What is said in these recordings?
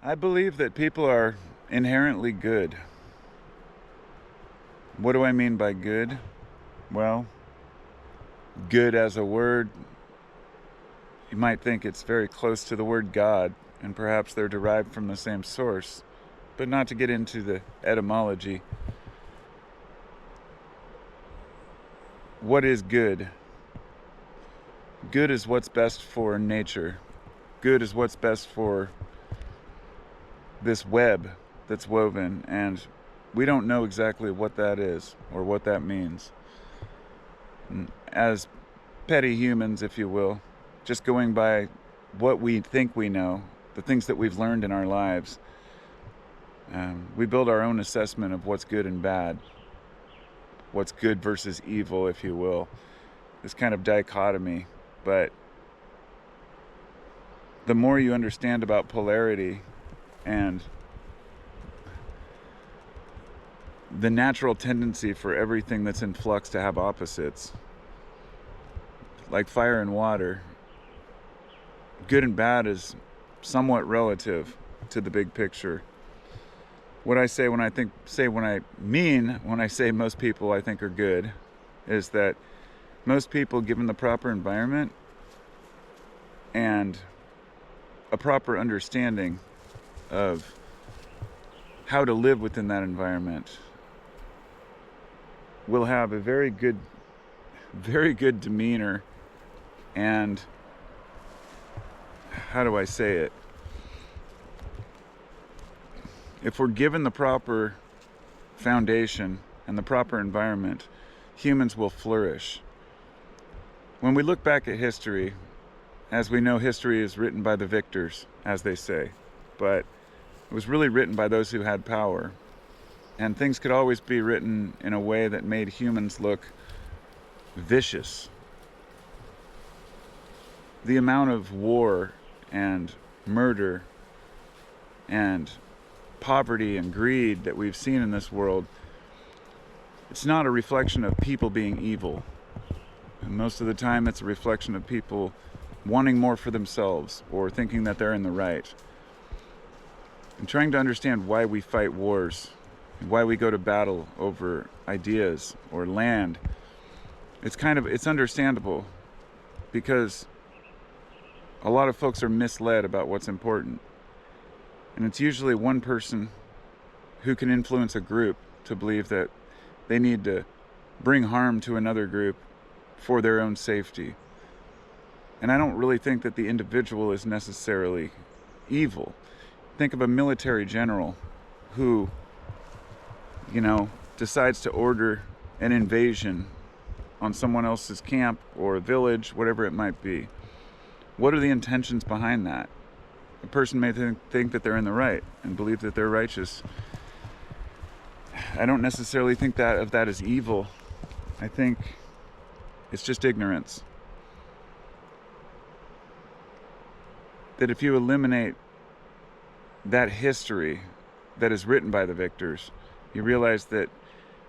I believe that people are inherently good. What do I mean by good? Well, good as a word, you might think it's very close to the word God, and perhaps they're derived from the same source. But not to get into the etymology. What is good? Good is what's best for nature. Good is what's best for this web that's woven, and we don't know exactly what that is or what that means. As petty humans, if you will, just going by what we think we know, the things that we've learned in our lives, we build our own assessment of what's good and bad, what's good versus evil, if you will, this kind of dichotomy. But the more you understand about polarity and the natural tendency for everything that's in flux to have opposites, like fire and water, good and bad is somewhat relative to the big picture. What I say when I say most people I think are good is that most people, given the proper environment and a proper understanding of how to live within that environment, will have a very good demeanor and, how do I say it? If we're given the proper foundation and the proper environment, humans will flourish. When we look back at history, as we know, history is written by the victors, as they say, but it was really written by those who had power. And things could always be written in a way that made humans look vicious. The amount of war and murder and poverty and greed that we've seen in this world, it's not a reflection of people being evil. And most of the time it's a reflection of people wanting more for themselves or thinking that they're in the right. And trying to understand why we fight wars, and why we go to battle over ideas or land, it's understandable, because a lot of folks are misled about what's important. And it's usually one person who can influence a group to believe that they need to bring harm to another group for their own safety. And I don't really think that the individual is necessarily evil. Think of a military general who, decides to order an invasion on someone else's camp or a village, whatever it might be. What are the intentions behind that? A person may think that they're in the right and believe that they're righteous. I don't necessarily think of that as evil. I think it's just ignorance. That if you eliminate that history that is written by the victors, you realize that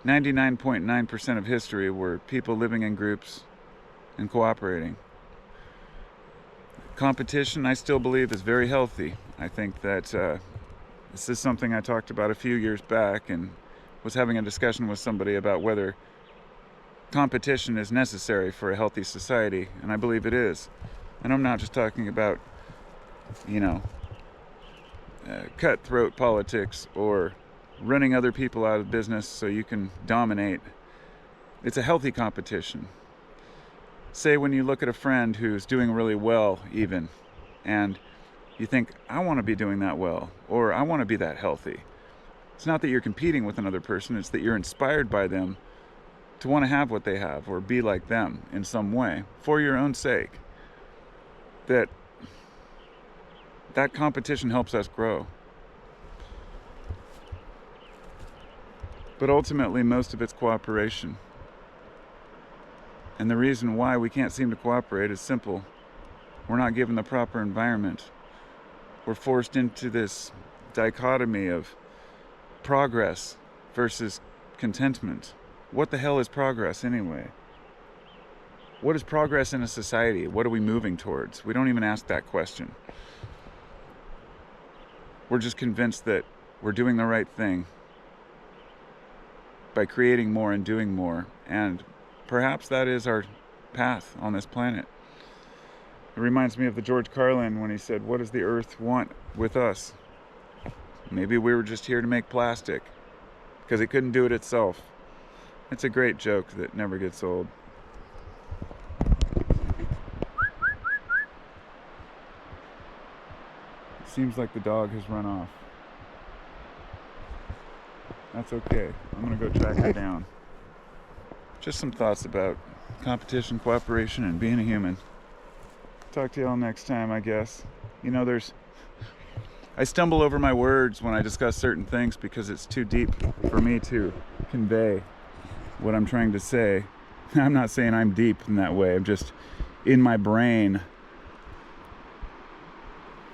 99.9% of history were people living in groups and cooperating. Competition, I still believe, is very healthy. I think that this is something I talked about a few years back, and was having a discussion with somebody about whether competition is necessary for a healthy society, and I believe it is. And I'm not just talking about, cutthroat politics or running other people out of business so you can dominate. It's a healthy competition. Say when you look at a friend who's doing really well even, and you think, I want to be doing that well, or I want to be that healthy. It's not that you're competing with another person, it's that you're inspired by them to want to have what they have or be like them in some way for your own sake. That competition helps us grow. But ultimately, most of it's cooperation. And the reason why we can't seem to cooperate is simple. We're not given the proper environment. We're forced into this dichotomy of progress versus contentment. What the hell is progress anyway? What is progress in a society? What are we moving towards? We don't even ask that question. we're just convinced that we're doing the right thing by creating more and doing more. And perhaps that is our path on this planet. It reminds me of the George Carlin when he said, "What does the earth want with us?" Maybe we were just here to make plastic because it couldn't do it itself. It's a great joke that never gets old. It seems like the dog has run off. That's okay. I'm gonna go track her down. Just some thoughts about competition, cooperation, and being a human. Talk to y'all next time, I guess. You know, I stumble over my words when I discuss certain things because it's too deep for me to convey what I'm trying to say. I'm not saying I'm deep in that way. I'm just in my brain,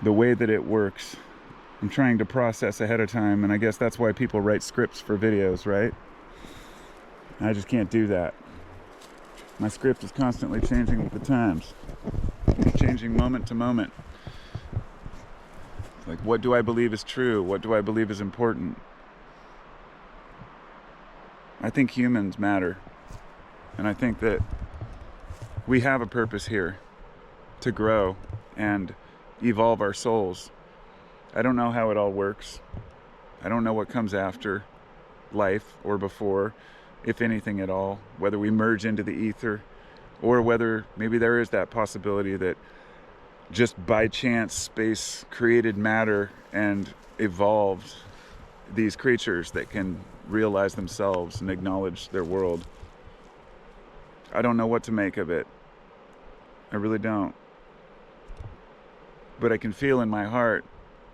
the way that it works. I'm trying to process ahead of time, and I guess that's why people write scripts for videos, right? I just can't do that. My script is constantly changing with the times. It's changing moment to moment. Like, what do I believe is true? What do I believe is important? I think humans matter. And I think that we have a purpose here to grow and evolve our souls. I don't know how it all works. I don't know what comes after life or before, if anything at all, whether we merge into the ether or whether maybe there is that possibility that just by chance space created matter and evolved these creatures that can realize themselves and acknowledge their world. I don't know what to make of it. I really don't. But I can feel in my heart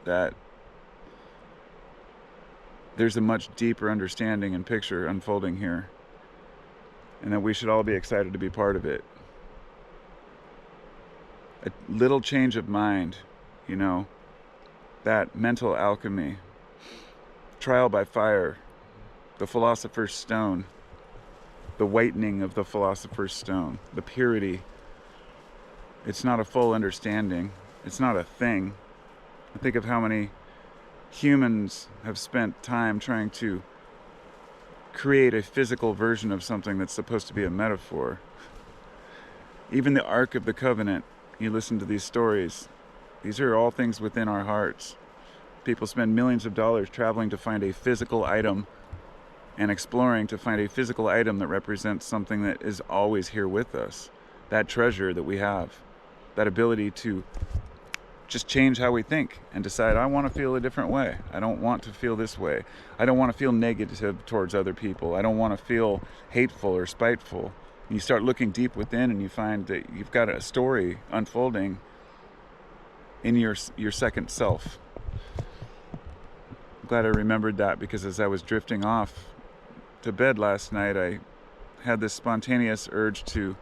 that there's a much deeper understanding and picture unfolding here, and that we should all be excited to be part of it. A little change of mind, you know, that mental alchemy, trial by fire, the philosopher's stone, the whitening of the philosopher's stone, the purity. It's not a full understanding. It's not a thing. I think of how many humans have spent time trying to create a physical version of something that's supposed to be a metaphor. Even the Ark of the Covenant, you listen to these stories, these are all things within our hearts. People spend millions of dollars traveling to find a physical item and exploring to find a physical item that represents something that is always here with us. That treasure that we have, that ability to just change how we think and decide, I want to feel a different way. I don't want to feel this way. I don't want to feel negative towards other people. I don't want to feel hateful or spiteful. You start looking deep within and you find that you've got a story unfolding in your second self. I'm glad I remembered that, because as I was drifting off to bed last night, I had this spontaneous urge to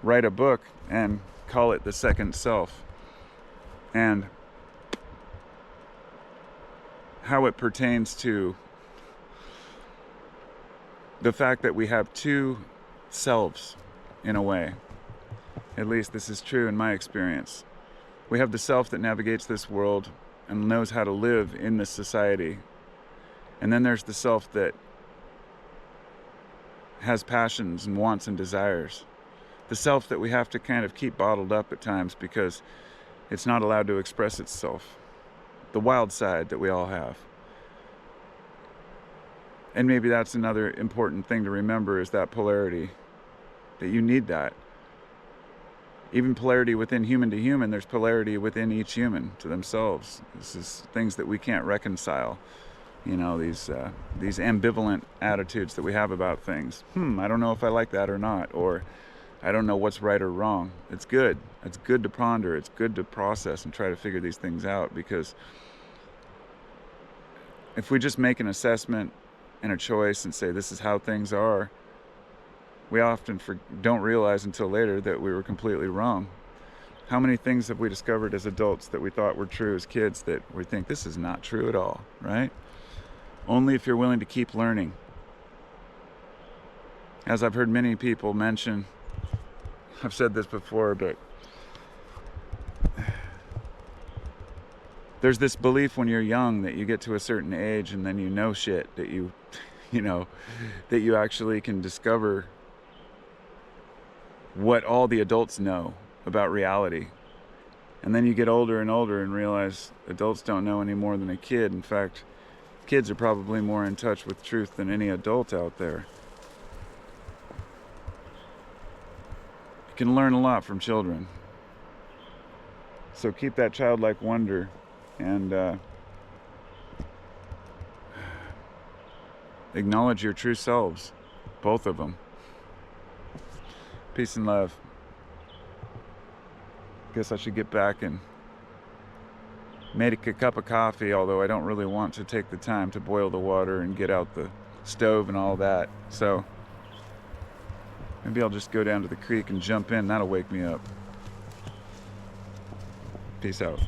write a book and call it The Second Self. And how it pertains to the fact that we have two selves, in a way. At least this is true in my experience. We have the self that navigates this world and knows how to live in this society. And then there's the self that has passions and wants and desires. The self that we have to kind of keep bottled up at times because it's not allowed to express itself. The wild side that we all have. And maybe that's another important thing to remember, is that polarity. That you need that. Even polarity within human to human, there's polarity within each human to themselves. This is things that we can't reconcile. You know, these ambivalent attitudes that we have about things. I don't know if I like that or not, or I don't know what's right or wrong. It's good. It's good to ponder. It's good to process and try to figure these things out, because if we just make an assessment and a choice and say this is how things are, we often don't realize until later that we were completely wrong. How many things have we discovered as adults that we thought were true as kids that we think this is not true at all, right? Only if you're willing to keep learning. As I've heard many people mention, I've said this before, but there's this belief when you're young that you get to a certain age and then you know shit, that you know, that you actually can discover what all the adults know about reality. And then you get older and older and realize adults don't know any more than a kid. In fact, kids are probably more in touch with truth than any adult out there. You can learn a lot from children. So keep that childlike wonder and acknowledge your true selves, both of them. Peace and love. Guess I should get back and make a cup of coffee, although I don't really want to take the time to boil the water and get out the stove and all that. So maybe I'll just go down to the creek and jump in. That'll wake me up. Peace out.